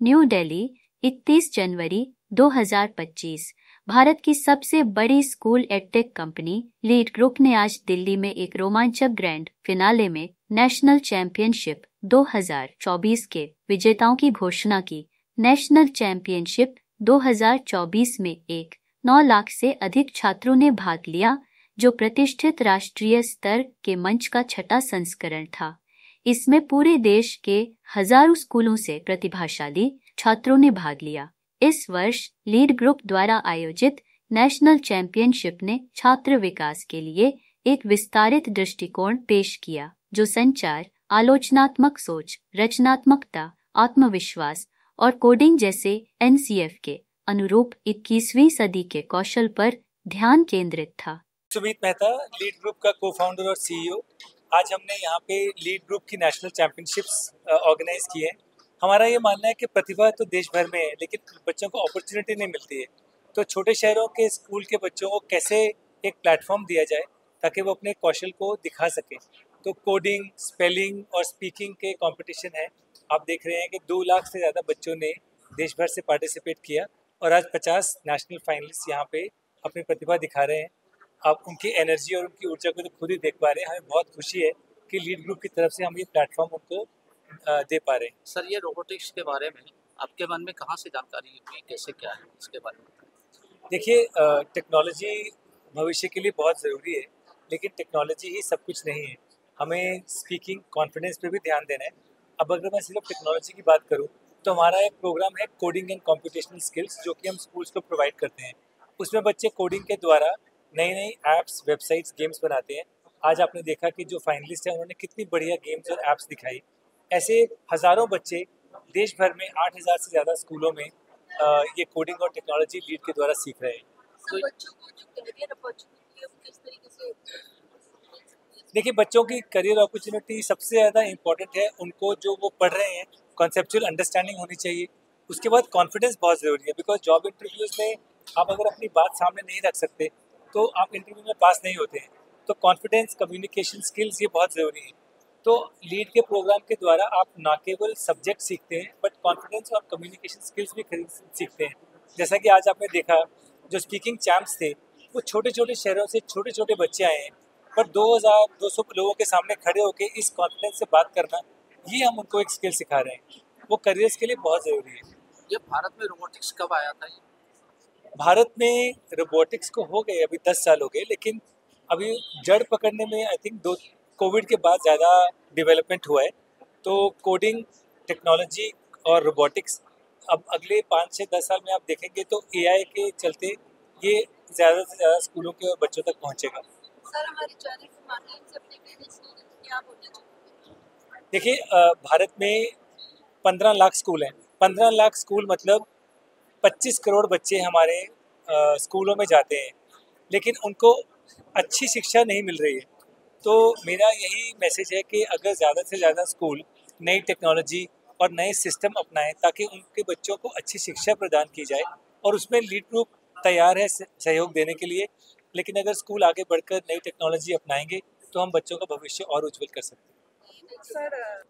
New Delhi, 31 जनवरी 2025। भारत की सबसे बड़ी school edtech company lead group ने आज दिल्ली में एक रोमांचक ग्रैंड फिनाले में नेशनल चैंपियनशिप 2024 के विजेताओं की घोषणा की। नेशनल चैंपियनशिप 2024 में 9 लाख से अधिक छात्रों ने भाग लिया, जो प्रतिष्ठित राष्ट्रीय स्तर के मंच का छठा संस्करण था। इसमें पूरे देश के हजारों स्कूलों से प्रतिभाशाली छात्रों ने भाग लिया। इस वर्ष लीड ग्रुप द्वारा आयोजित नेशनल चैंपियनशिप ने छात्र विकास के लिए एक विस्तारित दृष्टिकोण पेश किया, जो संचार, आलोचनात्मक सोच, रचनात्मकता, आत्मविश्वास और कोडिंग जैसे एनसीएफ के अनुरूप 21वीं सदी के कौशल पर ध्यान केंद्रित था। सुमित मेहता, लीड ग्रुप का को-फाउंडर और सीईओ। आज हमने यहाँ पे लीड ग्रुप की नेशनल चैंपियनशिप्स ऑर्गेनाइज की है। हमारा ये मानना है कि प्रतिभा तो देश भर में है, लेकिन बच्चों को अपॉर्चुनिटी नहीं मिलती है। तो छोटे शहरों के स्कूल के बच्चों को कैसे एक प्लेटफॉर्म दिया जाए ताकि वो अपने कौशल को दिखा सकें। तो कोडिंग, स्पेलिंग और स्पीकिंग के कंपटीशन है। आप देख रहे हैं कि 2 लाख से ज़्यादा बच्चों ने देश भर से पार्टिसिपेट किया और आज 50 नेशनल फाइनलिस्ट यहाँ पे अपनी प्रतिभा दिखा रहे हैं। आप उनकी एनर्जी और उनकी ऊर्जा को तो खुद ही देख पा रहे हैं। हमें बहुत खुशी है कि लीड ग्रुप की तरफ से हम ये प्लेटफॉर्म उनको दे पा रहे हैं। सर, ये रोबोटिक्स के बारे में आपके मन में कहाँ से जानकारी हुई, कैसे क्या है इसके बारे में? देखिए, टेक्नोलॉजी भविष्य के लिए बहुत ज़रूरी है, लेकिन टेक्नोलॉजी ही सब कुछ नहीं है। हमें स्पीकिंग कॉन्फिडेंस पे भी ध्यान देना है। अब अगर मैं सिर्फ टेक्नोलॉजी की बात करूँ तो हमारा एक प्रोग्राम है कोडिंग एंड कम्प्यूटेशनल स्किल्स, जो कि हम स्कूल्स को प्रोवाइड करते हैं। उसमें बच्चे कोडिंग के द्वारा नई नई ऐप्स, वेबसाइट्स, गेम्स बनाते हैं। आज आपने देखा कि जो फाइनलिस्ट हैं उन्होंने कितनी बढ़िया गेम्स और ऐप्स दिखाई। ऐसे हज़ारों बच्चे देश भर में 8,000 से ज़्यादा स्कूलों में ये कोडिंग और टेक्नोलॉजी लीड के द्वारा सीख रहे हैं। तो बच्चों को जो करियर अपॉर्चुनिटी है वो किस तरीके से? देखिए, बच्चों की करियर अपॉर्चुनिटी सबसे ज़्यादा इम्पोर्टेंट है। उनको जो वो पढ़ रहे हैं कॉन्सेप्चुअल अंडरस्टैंडिंग होनी चाहिए। उसके बाद कॉन्फिडेंस बहुत ज़रूरी है, बिकॉज जॉब इंटरव्यूज़ में आप अगर अपनी बात सामने नहीं रख सकते तो आप इंटरव्यू में पास नहीं होते हैं। तो कॉन्फिडेंस, कम्युनिकेशन स्किल्स ये बहुत ज़रूरी है। तो लीड के प्रोग्राम के द्वारा आप ना केवल सब्जेक्ट सीखते हैं बट कॉन्फिडेंस और कम्युनिकेशन स्किल्स भी सीखते हैं। जैसा कि आज आपने देखा, जो स्पीकिंग चैम्प्स थे वो छोटे छोटे शहरों से छोटे छोटे बच्चे आए हैं, पर 2,200 लोगों के सामने खड़े होकर इस कॉन्फिडेंस से बात करना, ये हम उनको एक स्किल सिखा रहे हैं। वो करियर्स के लिए बहुत ज़रूरी है। ये भारत में रोबोटिक्स कब आया था? भारत में रोबोटिक्स को हो गए अभी 10 साल हो गए, लेकिन अभी जड़ पकड़ने में आई थिंक कोविड के बाद ज़्यादा डेवलपमेंट हुआ है। तो कोडिंग, टेक्नोलॉजी और रोबोटिक्स अब अगले 5 से 10 साल में आप देखेंगे तो एआई के चलते ये ज़्यादा से ज़्यादा स्कूलों के बच्चों तक पहुँचेगा। सर, हमारे चैनल के माध्यम से अपने पेरेंट्स को क्या बोलना चाहेंगे? देखिए, भारत में 15 लाख स्कूल हैं। 15 लाख स्कूल मतलब 25 करोड़ बच्चे हमारे स्कूलों में जाते हैं, लेकिन उनको अच्छी शिक्षा नहीं मिल रही है। तो मेरा यही मैसेज है कि अगर ज़्यादा से ज़्यादा स्कूल नई टेक्नोलॉजी और नए सिस्टम अपनाएं ताकि उनके बच्चों को अच्छी शिक्षा प्रदान की जाए, और उसमें लीड ग्रुप तैयार है सहयोग देने के लिए। लेकिन अगर स्कूल आगे बढ़कर नई टेक्नोलॉजी अपनाएंगे तो हम बच्चों का भविष्य और उज्जवल कर सकते हैं। Sir,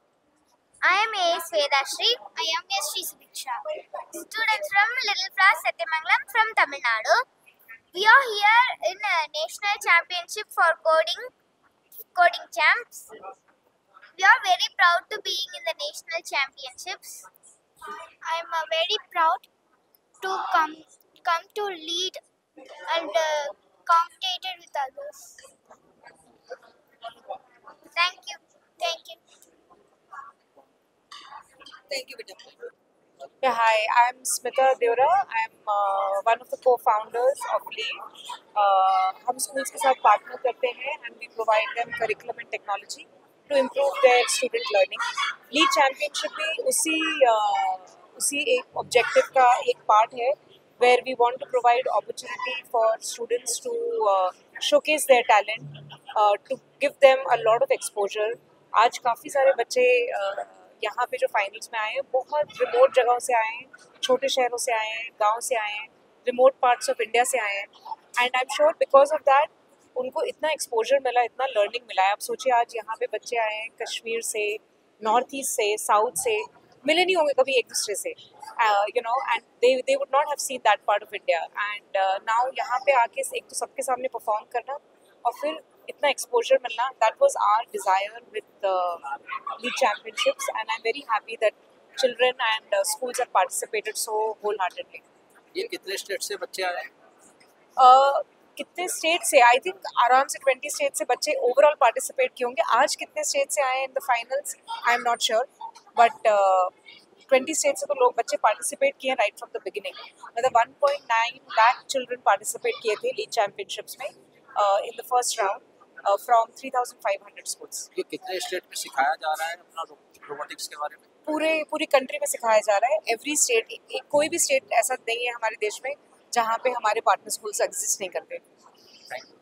I am A.S. Vedashri. I am S. Sri Sudiksha. Students from Little Class Setyamangalam from Tamil Nadu. We are here in a national championship for coding champs. We are very proud to being in the national championships. I am very proud to come to lead and compete with others. Thank you. Thank you, beta. Yeah, hi, I'm Smita Deora. I'm one of the co-founders of LEAD. हम schools के साथ partner करते हैं and we provide them curriculum and technology to improve their student learning. LEAD Championship भी उसी एक objective का एक part है where we want to provide opportunity for students to showcase their talent, to give them a lot of exposure. आज काफ़ी सारे बच्चे यहाँ पे जो फाइनल्स में आए हैं बहुत रिमोट जगहों से आए हैं, छोटे शहरों से आए हैं, गांव से आए हैं, रिमोट पार्ट्स ऑफ इंडिया से आए हैं। And I am sure because of that उनको इतना एक्सपोजर मिला, इतना लर्निंग मिला है। आप सोचिए आज यहाँ पे बच्चे आए हैं कश्मीर से, नॉर्थ ईस्ट से, साउथ से, मिले नहीं होंगे कभी एक दूसरे से, you know, and they would not have seen that part of India, and now यहाँ पे आके एक तो सबके सामने परफॉर्म करना और फिर इतना एक्सपोजर मिलना, that was our desire with league championships, and I am very happy that children and schools have participated so wholeheartedly. ये कितने स्टेट से बच्चे आए हैं? कितने स्टेट से? आई थिंक आराम से 20 स्टेट से बच्चे ओवरऑल पार्टिसिपेट किए होंगे. आज कितने स्टेट से आए in the finals I am not sure, but 20 state से तो लोग बच्चे पार्टिसिपेट किए राइट फ्रॉम द बिगिनिंग. मतलब 1.9 लाख चिल्ड्रन पार्टिसिपेट किए थे लीग चैंपियनशिप्स में in the first round from 3,500 schools. ये कितने स्टेट में सिखाया जा रहा है अपना रोबोटिक्स के बारे में? पूरी कंट्री में सिखाया जा रहा है. एवरी स्टेट, कोई भी स्टेट ऐसा नहीं है हमारे देश में जहाँ पे हमारे पार्टनर स्कूल्स एग्जिस्ट नहीं करते. Thank you.